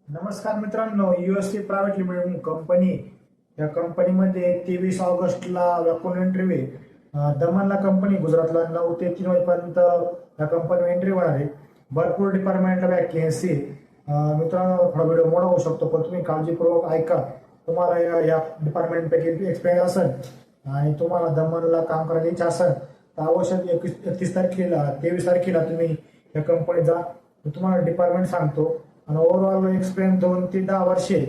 नमस्कार मित्रांनो, USC private limited company या कंपनीमध्ये 23 ऑगस्टला व्याकुन इंटरव्ह्यू दमनला कंपनी गुजरातला 9 ते 3 वाजेपर्यंत या कंपनी इंटरव्ह्यू होणार आहे. भरपूर डिपार्टमेंटला वॅकन्सी. मित्रांनो, थोडा व्हिडिओ मोठा होऊ शकतो पण तुम्ही काळजीपूर्वक ऐका. तुम्हाला या डिपार्टमेंटपैकी एक्सपिरियन्स असेल आणि तुम्हाला दमनला काम करायची इच्छा असेल तर आवश्यक 31 तारखेला 23 तारखेला तुम्ही या कंपनीत जा. तुम्हाला डिपार्टमेंट सांगतो आणि ओव्हरऑल एक्सपिरियन्स 2 ते 10 वर्षे.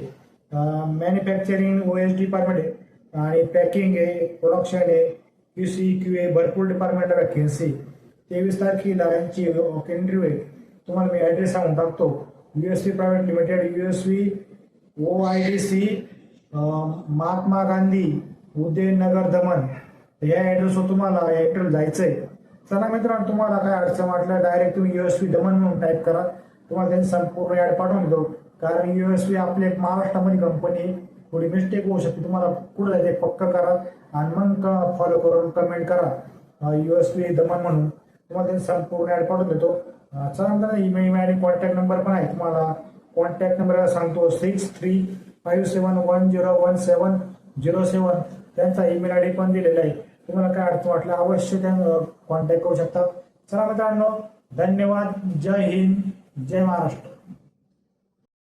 मॅन्युफॅक्चरिंग ओएस डिपार्टमेंट आहे आणि पॅकिंग आहे, प्रोडक्शन आहे, क्यूसी क्यूए, भरपूर डिपार्टमेंट वॅकन्सी. 23 तारखेला यांची इंटरव्ह्यू आहे. तुम्हाला मी ॲड्रेस सांगून टाकतो. USC private limited, USV OIDC, Mahatma Gandhi Udaynagar, Daman. या ॲड्रेसवर तुम्हाला या इंटरव्ह्यू जायचंय. चला मित्रांनो, तुम्हाला काय अडचण वाटलं डायरेक्ट तुम्ही यूएसवी दमन म्हणून टाईप करा. तुम्हाला त्यांनी संपूर्ण ॲड पाठवून देतो. कारण यूएसवी आपले महाराष्ट्रामध्ये कंपनी थोडी मिस्टेक होऊ शकते. तुम्हाला पुढे जायचे पक्क करा आणि मग फॉलो करून कमेंट करा यूएसवी दमन म्हणून. तुम्हाला त्यांनी संपूर्ण ॲड पाठवून देतो. चला मित्रांनो, ईमेल आणि कॉन्टॅक्ट नंबर पण आहे. तुम्हाला कॉन्टॅक्ट नंबर सांगतो 6357101707. त्यांचा ईमेल आयडी पण दिलेला आहे. तुम्हाला काय अडचण वाटलं अवश्य त्या कॉन्टॅक्ट करू शकता. चला मित्रांनो, धन्यवाद. जय हिंद, जय महाराष्ट्र.